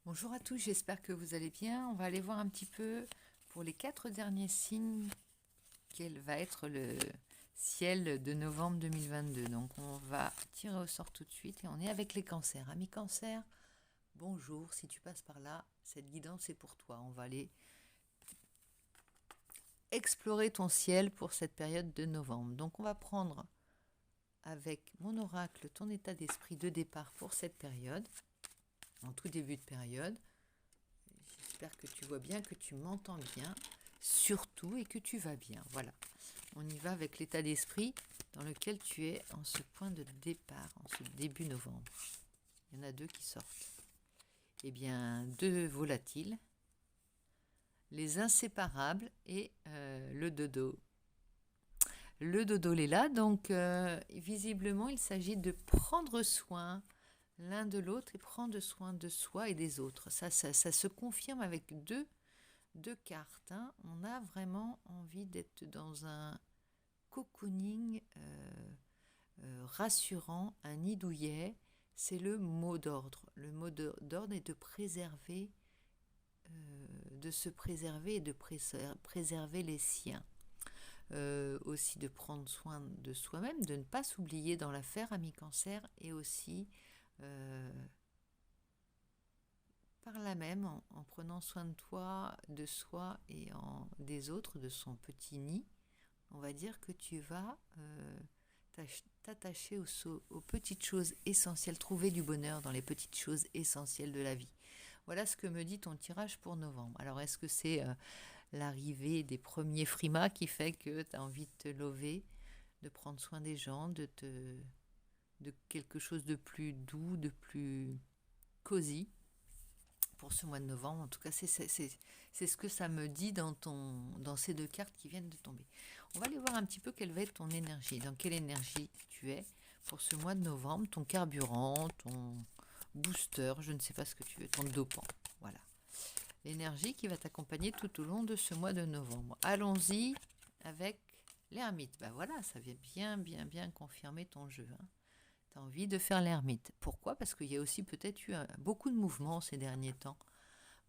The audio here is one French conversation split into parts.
Bonjour à tous, j'espère que vous allez bien. On va aller voir un petit peu pour les 4 derniers signes quel va être le ciel de novembre 2022. Donc on va tirer au sort tout de suite et on est avec les cancers. Amis cancer, bonjour, si tu passes par là, cette guidance est pour toi. On va aller explorer ton ciel pour cette période de novembre. Donc on va prendre avec mon oracle ton état d'esprit de départ pour cette période, en tout début de période. J'espère que tu vois bien, que tu m'entends bien, surtout, et que tu vas bien. Voilà. On y va avec l'état d'esprit dans lequel tu es en ce point de départ, en ce début novembre. Il y en a deux qui sortent. Eh bien, deux volatiles, les inséparables et le dodo. Le dodo est là, donc visiblement, il s'agit de prendre soin l'un de l'autre et prendre soin de soi et des autres. Ça se confirme avec deux cartes. Hein. On a vraiment envie d'être dans un cocooning rassurant, un nid douillet. C'est le mot d'ordre. Le mot d'ordre est de préserver, de se préserver et de préserver les siens. Aussi de prendre soin de soi-même, de ne pas s'oublier dans l'affaire ami cancer et aussi par là même en prenant soin de toi, de soi et des autres, de son petit nid, on va dire que tu vas t'attacher aux petites choses essentielles, trouver du bonheur dans les petites choses essentielles de la vie. Voilà ce que me dit ton tirage pour novembre. Alors est-ce que c'est l'arrivée des premiers frimas qui fait que tu as envie de te lever, de prendre soin des gens, de quelque chose de plus doux, de plus cosy pour ce mois de novembre. En tout cas, c'est ce que ça me dit dans ces deux cartes qui viennent de tomber. On va aller voir un petit peu quelle va être ton énergie. Dans quelle énergie tu es pour ce mois de novembre, ton carburant, ton booster, je ne sais pas ce que tu veux, ton dopant. Voilà. L'énergie qui va t'accompagner tout au long de ce mois de novembre. Allons-y avec l'ermite. Ben voilà, ça vient bien confirmer ton jeu. Hein. Tu as envie de faire l'ermite. Pourquoi? Parce qu'il y a aussi peut-être eu beaucoup de mouvements ces derniers temps.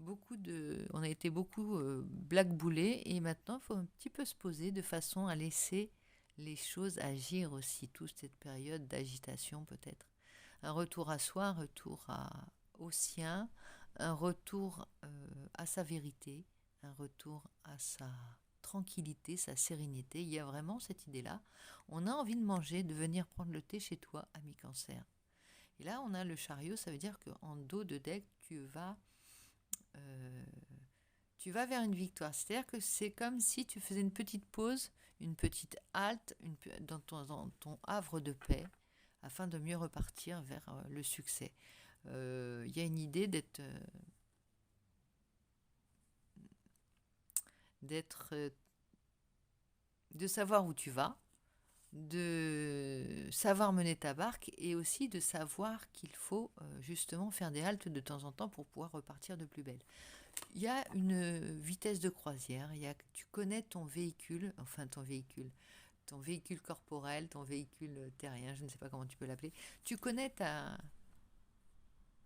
On a été beaucoup blackboulés et maintenant il faut un petit peu se poser de façon à laisser les choses agir aussi, toute cette période d'agitation peut-être. Un retour à soi, un retour au sien, un retour à sa vérité, un retour à sa tranquillité, sa sérénité. Il y a vraiment cette idée-là. On a envie de manger, de venir prendre le thé chez toi, ami cancer. Et là, on a le chariot, ça veut dire qu'en dos de deck, euh, tu vas vers une victoire. C'est-à-dire que c'est comme si tu faisais une petite pause, une petite halte dans ton havre de paix, afin de mieux repartir vers le succès. Il y a une idée de savoir où tu vas, de savoir mener ta barque et aussi de savoir qu'il faut justement faire des haltes de temps en temps pour pouvoir repartir de plus belle. Il y a une vitesse de croisière, tu connais ton véhicule corporel, ton véhicule terrien, je ne sais pas comment tu peux l'appeler, tu connais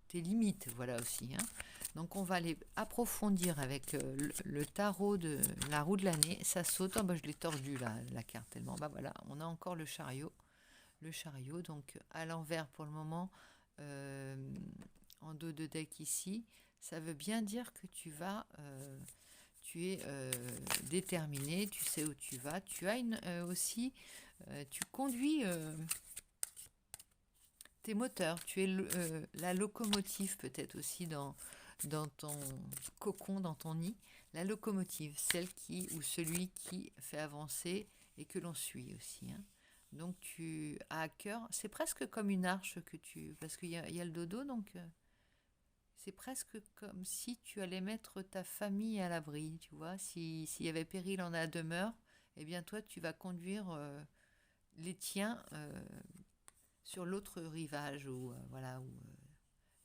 tes limites, voilà aussi. Hein. Donc on va aller approfondir avec le tarot de la roue de l'année. Ça saute, je l'ai tordu la carte tellement. Voilà, on a encore le chariot. Le chariot, donc à l'envers pour le moment, en dos de deck ici. Ça veut bien dire que tu es déterminé, tu sais où tu vas. Tu as aussi, tu conduis tes moteurs, tu es la locomotive peut-être aussi dans ton cocon, dans ton nid, la locomotive, celle qui ou celui qui fait avancer et que l'on suit aussi. Hein. Donc tu as à cœur, c'est presque comme une arche parce qu'il y a le dodo, donc c'est presque comme si tu allais mettre ta famille à l'abri, tu vois, s'il y avait péril en la demeure, eh bien toi tu vas conduire les tiens sur l'autre rivage ou voilà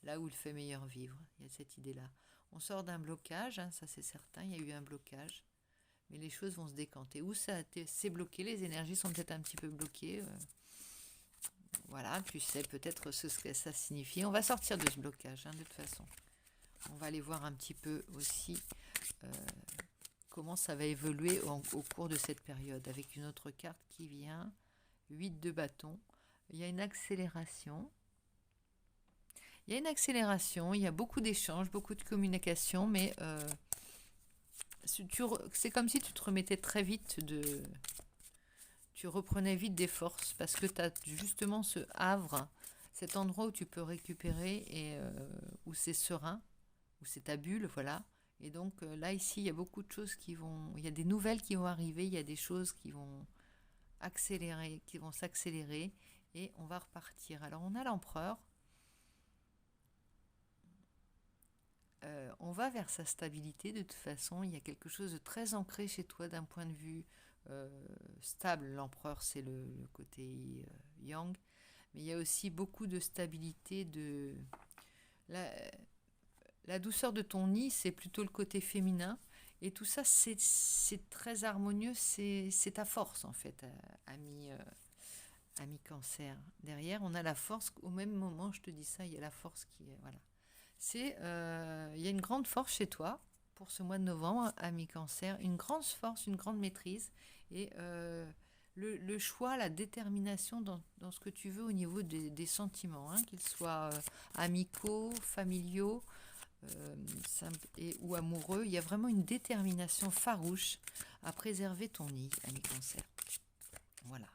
là où il fait meilleur vivre. Il y a cette idée-là. On sort d'un blocage, hein, ça c'est certain. Il y a eu un blocage, mais les choses vont se décanter. Où c'est bloqué, les énergies sont peut-être un petit peu bloquées. Voilà, tu sais peut-être ce que ça signifie. On va sortir de ce blocage, hein, de toute façon. On va aller voir un petit peu aussi euh, comment ça va évoluer au cours de cette période, avec une autre carte qui vient, 8 de bâton. Il y a une accélération. Il y a une accélération, il y a beaucoup d'échanges, beaucoup de communication, mais c'est comme si tu te remettais très vite de... Tu reprenais vite des forces parce que tu as justement ce havre, cet endroit où tu peux récupérer et où c'est serein, où c'est ta bulle, voilà. Et donc là, ici, il y a beaucoup de choses qui vont... Il y a des nouvelles qui vont arriver, il y a des choses qui vont accélérer, qui vont s'accélérer et on va repartir. Alors, on a l'empereur. On va vers sa stabilité de toute façon. Il y a quelque chose de très ancré chez toi d'un point de vue stable. L'empereur, c'est le côté yang. Mais il y a aussi beaucoup de stabilité. La douceur de ton nid, c'est plutôt le côté féminin. Et tout ça, c'est très harmonieux. C'est ta force, en fait, ami cancer. Derrière, on a la force. Au même moment, je te dis ça, il y a la force qui est... Voilà. Il y a une grande force chez toi pour ce mois de novembre, ami cancer, une grande force, une grande maîtrise et le choix, la détermination dans ce que tu veux au niveau des sentiments, hein, qu'ils soient amicaux, familiaux ou amoureux. Il y a vraiment une détermination farouche à préserver ton nid, ami cancer. Voilà,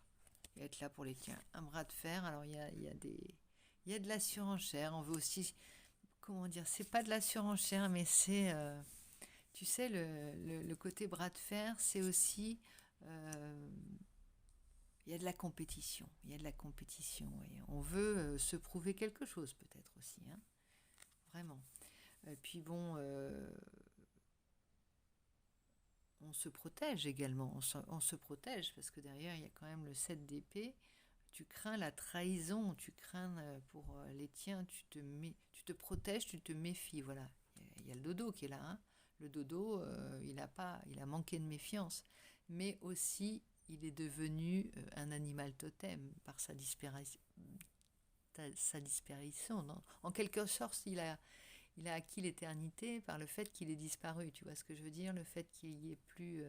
et être là pour les tiens. Un bras de fer, alors il y a de la surenchère, on veut aussi... Comment dire, c'est pas de la surenchère, mais c'est, tu sais, le côté bras de fer, c'est aussi, il y a de la compétition, il y a de la compétition, et on veut se prouver quelque chose peut-être aussi, hein, vraiment. Et puis bon, on se protège également, on se protège, parce que derrière, il y a quand même le 7 d'épée. Tu crains la trahison, tu crains pour les tiens, tu te protèges, tu te méfies, voilà. Il y a le dodo qui est là, hein. Le dodo, il a manqué de méfiance, mais aussi il est devenu un animal totem par sa disparition. Non, en quelque sorte, il a acquis l'éternité par le fait qu'il est disparu. Tu vois ce que je veux dire? Le fait qu'il y ait plus,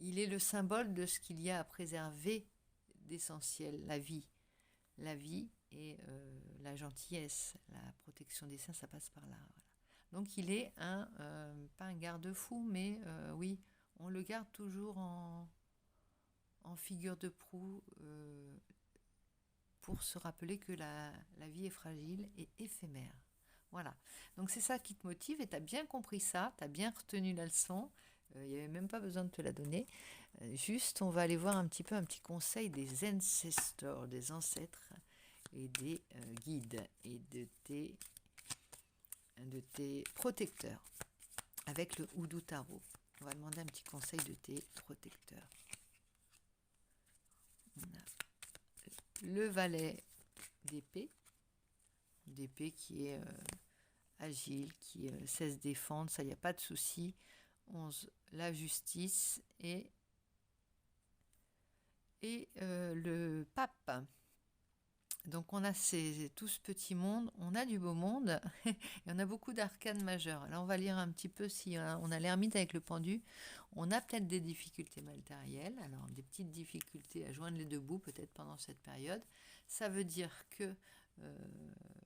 il est le symbole de ce qu'il y a à préserver d'essentiel, la vie et la gentillesse, la protection des saints, ça passe par là. Voilà. Donc il est pas un garde-fou, mais oui, on le garde toujours en figure de proue pour se rappeler que la vie est fragile et éphémère. Voilà, donc c'est ça qui te motive et tu as bien compris ça, tu as bien retenu la leçon, il n'y avait même pas besoin de te la donner. Juste, on va aller voir un petit conseil des ancestors, des ancêtres et des guides et de tes protecteurs avec le Houdou Tarot. On va demander un petit conseil de tes protecteurs. On a le valet d'épée qui est agile, qui sait se défendre, ça, il n'y a pas de souci. 11, la justice et le pape. Donc on a tout ce petit monde, on a du beau monde et on a beaucoup d'arcanes majeures. Là on va lire un petit peu si on a l'ermite avec le pendu. On a peut-être des difficultés matérielles, alors des petites difficultés à joindre les deux bouts peut-être pendant cette période. Ça veut dire que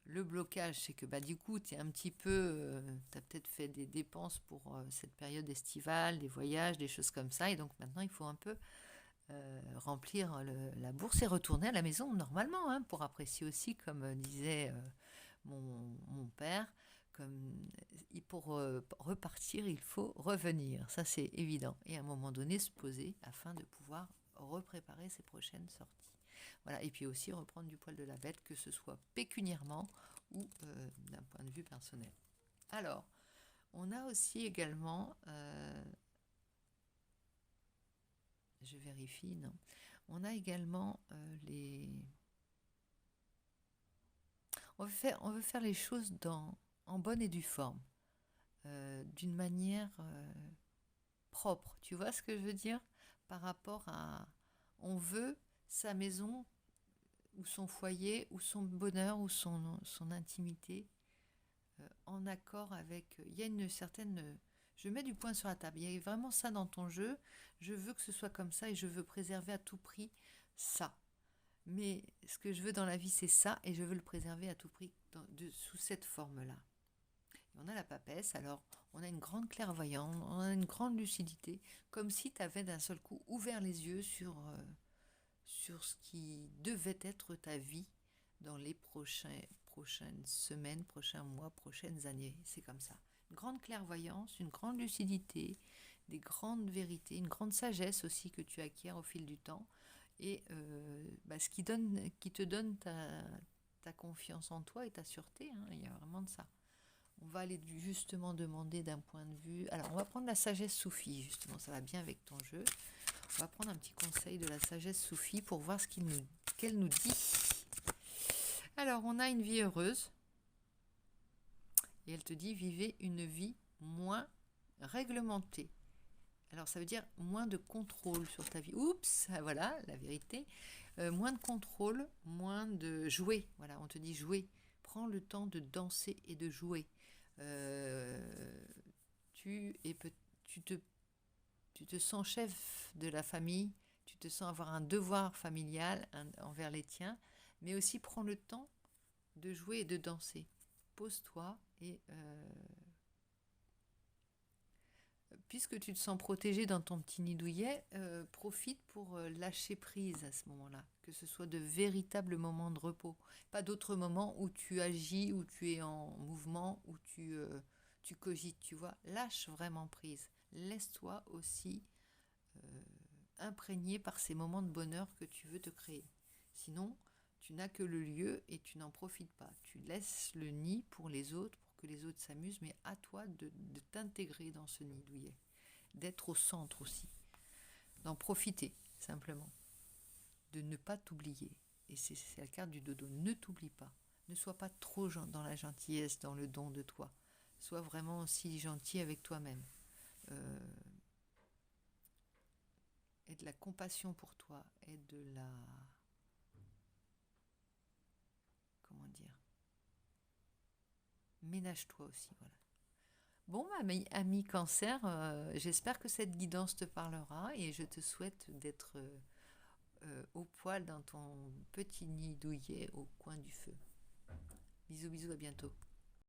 le blocage, c'est que du coup tu es un petit peu, tu as peut-être fait des dépenses pour cette période estivale, des voyages, des choses comme ça, et donc maintenant il faut un peu remplir la bourse et retourner à la maison normalement, hein, pour apprécier aussi, comme disait mon père, pour repartir, il faut revenir. Ça, c'est évident. Et à un moment donné, se poser afin de pouvoir repréparer ses prochaines sorties. Voilà. Et puis aussi reprendre du poil de la bête, que ce soit pécuniairement ou d'un point de vue personnel. Alors, on a aussi également... je vérifie, non. On a également on veut faire les choses en bonne et due forme, d'une manière propre. Tu vois ce que je veux dire? Par rapport à... On veut sa maison, ou son foyer, ou son bonheur, ou son intimité en accord avec... Il y a une certaine... Je mets du poing sur la table. Il y a vraiment ça dans ton jeu. Je veux que ce soit comme ça et je veux préserver à tout prix ça. Mais ce que je veux dans la vie, c'est ça et je veux le préserver à tout prix sous cette forme-là. On a la papesse, alors on a une grande clairvoyance, on a une grande lucidité, comme si tu avais d'un seul coup ouvert les yeux sur ce qui devait être ta vie dans les prochaines semaines, prochains mois, prochaines années. C'est comme ça. Une grande clairvoyance, une grande lucidité, des grandes vérités, une grande sagesse aussi que tu acquiers au fil du temps. Et ce qui te donne ta confiance en toi et ta sûreté. Hein, il y a vraiment de ça. On va aller justement demander d'un point de vue... Alors, on va prendre la sagesse soufie, justement. Ça va bien avec ton jeu. On va prendre un petit conseil de la sagesse soufie pour voir qu'elle nous dit. Alors, on a une vie heureuse. Et elle te dit, vivez une vie moins réglementée. Alors, ça veut dire moins de contrôle sur ta vie. Oups, voilà, la vérité. Moins de contrôle, moins de jouer. Voilà, on te dit jouer. Prends le temps de danser et de jouer. Tu te sens chef de la famille, tu te sens avoir un devoir familial envers les tiens, mais aussi prends le temps de jouer et de danser. Pose-toi et puisque tu te sens protégé dans ton petit nid douillet, profite pour lâcher prise à ce moment-là, que ce soit de véritables moments de repos, pas d'autres moments où tu agis, où tu es en mouvement, où tu cogites, tu vois. Lâche vraiment prise. Laisse-toi aussi imprégné par ces moments de bonheur que tu veux te créer. Sinon, tu n'as que le lieu et tu n'en profites pas. Tu laisses le nid pour les autres, pour que les autres s'amusent, mais à toi de t'intégrer dans ce nid douillet, d'être au centre aussi, d'en profiter simplement, de ne pas t'oublier. Et c'est la carte du dodo, ne t'oublie pas, ne sois pas trop dans la gentillesse, dans le don de toi, sois vraiment aussi gentil avec toi-même. Et de la compassion pour toi, et de la... Comment dire? Ménage-toi aussi, voilà. Bon, ami Cancer, j'espère que cette guidance te parlera et je te souhaite d'être au poil dans ton petit nid douillet au coin du feu. Bisous, bisous, à bientôt.